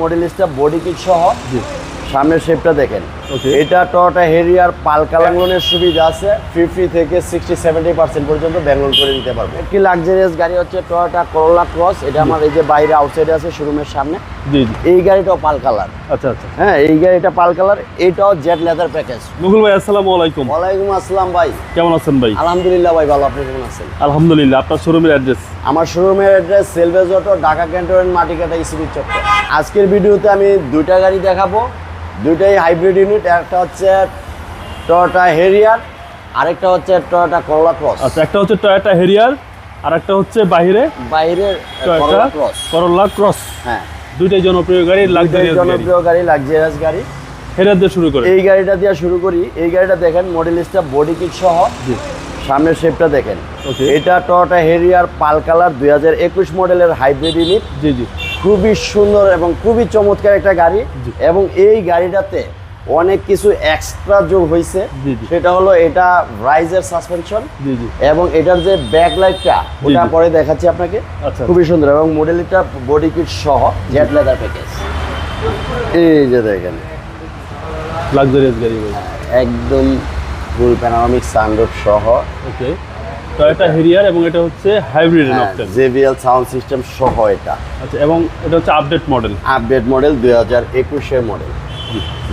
মডেলিস্টটা body kit সহ সামনের শেপটা দেখেন। এটা টয়োটা হেরিয়ার পাল কালার লোনের সুবিধা আছে। 50 থেকে 60-70% পর্যন্ত ব্যাংক লোন করে দিতে পারবে। একটি লাক্সারিয়াস গাড়ি হচ্ছে টয়োটা করোলা ক্রস। এটা আমার এই যে বাইরে আউটসাইডে আছে শোরুমের সামনে। এই গাড়িটাও পাল কালার। আচ্ছা আচ্ছা, হ্যাঁ এই গাড়িটা পাল কালার, এটাও জেড লেদার প্যাকেজ। মুকুল ভাই আসসালামু আলাইকুম। ওয়ালাইকুম আসসালাম ভাই, কেমন আছেন ভাই? আলহামদুলিল্লাহ ভাই ভালো, আপনি কেমন আছেন? আলহামদুলিল্লাহ। আপনার শোরুমের অ্যাড্রেস? আমার শোরুমের address Selvage Auto, Dhaka cantonment, Matikata, ECB চক্র। আজকের ভিডিওতে আমি দুইটা গাড়ি দেখাবো, দুইটাই হাইব্রিড ইউনিট। একটা হচ্ছে টয়োটা হেরিয়ার, আরেকটা হচ্ছে টয়োটা করোলা ক্রস। আচ্ছা, একটা হচ্ছে টয়োটা হেরিয়ার আর একটা হচ্ছে বাইরের করোলা ক্রস। করোলা ক্রস, হ্যাঁ দুইটাই জনপ্রিয় গাড়ি, লাক্সারিয়াস গাড়ি। জনপ্রিয় গাড়ি, লাক্সারিয়াস গাড়ি। হেরিয়ার দিয়ে শুরু করি। এই গাড়িটা দিয়ে শুরু করি। এই গাড়িটা দেখেন, মডেলিস্টটা বডি কিট সহ সামনের শেপটা দেখেন। এটা টয়োটা হেরিয়ার পাল কালার 2021 মডেলের হাইব্রিড ইউনিট। জি জি, খুবই সুন্দর এবং খুবই চমৎকার একটা গাড়ি। এবং এই গাড়িটাতে অনেক কিছু এক্সট্রা যোগ হয়েছে। সেটা হলো এটা রাইজের সাসপেনশন এবং এটার যে ব্যাক লাইটটা ওটা পরে দেখাচ্ছি আপনাকে। খুবই সুন্দর এবং মডেলটা বডি কিট সহ জেড লেদার প্যাকেজ। এই যে দেখেন লাক্সারিয়াস গাড়ি ভাই, একদম ফুল প্যানোরামিক সানরুফ সহ। ওকে, টয়োটা হেরিয়ার এবং এটা হচ্ছে hybrid option, JBL sound system সহ এটা। আচ্ছা, এবং এটা হচ্ছে আপডেট মডেল। আপডেট মডেল 2021 এর মডেল।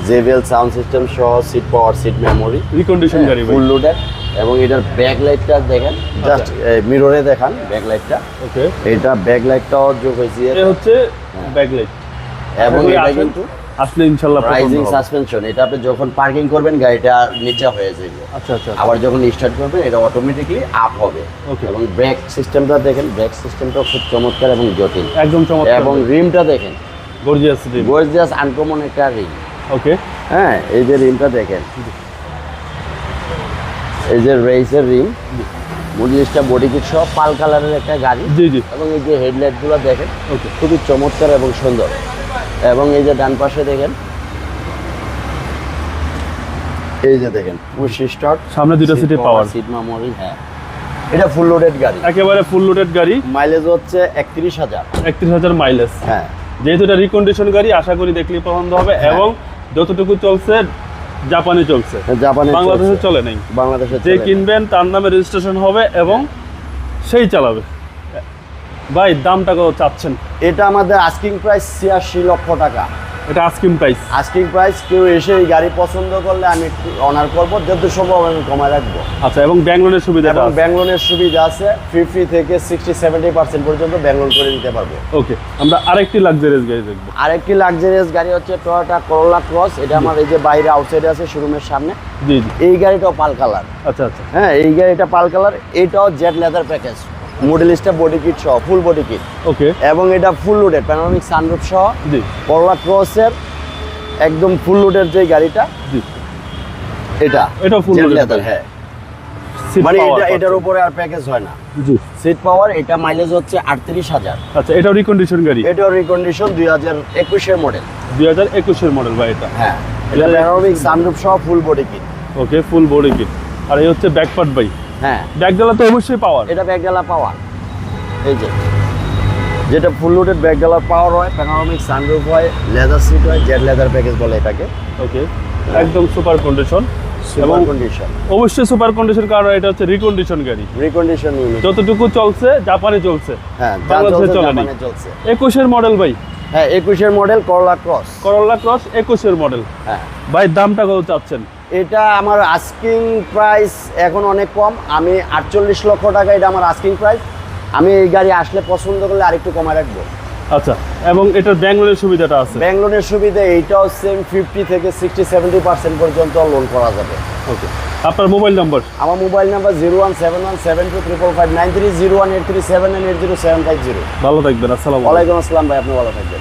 জেবিএল সাউন্ড সিস্টেম সহ, seat power, seat memory, recondition গাড়ি ভাই, ফুল লোডেড। এবং এটার ব্যাক লাইটটা দেখেন, জাস্ট মিররে দেখান ব্যাক লাইটটা। ওকে, এটা ব্যাক লাইটটাও যোগ হয়েছে। এটা হচ্ছে ব্যাক লাইট এবং এটা কিন্তু আসলে ইনশাআল্লাহ রাইজিং সাসপেনশন। এটা আপনি যখন পার্কিং করবেন গাড়িটা নিচে হয়ে যাবে। আচ্ছা আচ্ছা, আবার যখন স্টার্ট করবেন এটা অটোমেটিক্যালি আপ হবে। এবং ব্রেক সিস্টেমটা দেখেন, ব্রেক সিস্টেমটা খুব চমৎকার এবং জটিল, একদম চমৎকার। এবং রিমটা দেখেন, গর্জিয়াস রিম, গর্জিয়াস আনকমন একটা রিম। ওকে, হ্যাঁ এই যে রিমটা দেখেন, এই যে রেসের রিম। মডেলিস্টটা বডি কিট সহ পাল কালারের একটা গাড়ি। জি জি, এবং এই যে হেডলাইটগুলো দেখেন, ওকে, খুবই চমৎকার এবং সুন্দর। এবং এই যে ডান পাশে দেখেন, এই যে দেখেন পুশ স্টার্ট, সামনে দুটো সিটে পাওয়ার, সিট মেমোরি। হ্যাঁ এটা ফুল লোডেড গাড়ি, একেবারে ফুল লোডেড গাড়ি। মাইলেজ হচ্ছে 31,000। 31,000 মাইলেজ। হ্যাঁ, যেহেতু এটা রিকন্ডিশন গাড়ি, আশা করি দেখলেই পছন্দ হবে। এবং যতটুকু চলছে জাপানে চলছে, জাপানে বাংলাদেশে চলে নাই। বাংলাদেশে যে কিনবেন তার নামে রেজিস্ট্রেশন হবে এবং সেই চালাবে। ভাই দামটা কত চাচ্ছেন? এটা আমাদের আস্কিং প্রাইস 86 লক্ষ টাকা। এটা আস্কিং প্রাইস? Asking price. কেউ এসে এই গাড়ি পছন্দ করলে আমি একটু অনার করবো, যত সম্ভব আমি কমায় রাখবো। আচ্ছা, এবং ব্যাংক লোনের সুবিধা? এবং ব্যাংক লোনের সুবিধা আছে। 50 থেকে 60-70% পর্যন্ত ব্যাংক লোন করে দিতে পারবে। ওকে, আমরা আরেকটি লাক্সারিয়াস গাড়ি দেখবো। আরেকটি লাক্সারিয়াস গাড়ি হচ্ছে টয়োটা করোলা ক্রস। এটা আমার এই যে বাইরে আউটসাইডে আছে শোরুমের সামনে। জি জি, এই গাড়িটাও পাল কালার। আচ্ছা আচ্ছা, হ্যাঁ এই গাড়িটা পাল কালার, এটাও জেড লেদার প্যাকেজ। মডেলিস্টটা বডি কিট সহ, ফুল বডি কিট। ওকে, এবং এটা ফুল লোডেড প্যানোরামিক সানরুফ সহ। জি, করোলা ক্রসের একদম ফুল লোডের যে গাড়িটা, জি, এটা ফুল লেদার। হ্যাঁ, মানে এটার উপরে আর প্যাকেজ হয় না। জি, সিট পাওয়ার। এটা মাইলেজ হচ্ছে 38,000। আচ্ছা, এটাও রিকন্ডিশন গাড়ি? এটাও রিকন্ডিশন 2021 এর মডেল। 2021 এর মডেল ভাই এটা। হ্যাঁ, এটা প্যানোরামিক সানরুফ সহ, ফুল বডি কিট। ওকে, ফুল বডি কিট। আর এই হচ্ছে ব্যাক পার্ট ভাই? হ্যাঁ, ব্যাকডালা তো অবশ্যই পাওয়ার। এটা ব্যাকডালা পাওয়ার। এই যে যেটা ফুল লোডেড ব্যাকডালার পাওয়ার হয়, প্যানোরামিক সানরুফ হয়, লেদার সিট হয়, জেড লেদার প্যাকেজ বলে এটাকে। ওকে, একদম সুপার কন্ডিশন। সুপার কন্ডিশন, অবশ্যই সুপার কন্ডিশন, কারণ এটা হচ্ছে রিকন্ডিশন গাড়ি। Recondition unit. যতটুকু চলছে জাপানে চলছে, হ্যাঁ বাংলাদেশে চলে না। 21 এর মডেল ভাই? হ্যাঁ 21 এর মডেল করোলা ক্রস। করোলা ক্রস 21 এর মডেল। হ্যাঁ ভাই দামটা কত চাচ্ছেন? এটা আমার আস্কিং প্রাইস এখন অনেক কম, আমি 48 লক্ষ টাকা এটা আমার আস্কিং প্রাইস। আমি এই গাড়ি আসলে পছন্দ করলে আরেকটু কমায় রাখবো। আচ্ছা, এবং এটার ব্যাংক লোনের সুবিধাটা আছে? ব্যাংক লোনের সুবিধা এইটাও সেম, 50 থেকে 60-70% পর্যন্ত লোন করা যাবে। ওকে, আপনার মোবাইল নাম্বার? আমার মোবাইল নাম্বার 01717255930, 01837980750। ভালো থাকবেন, আসসালামু আলাইকুম। ওয়ালাইকুম আসসালাম ভাই, আপনি ভালো থাকবেন।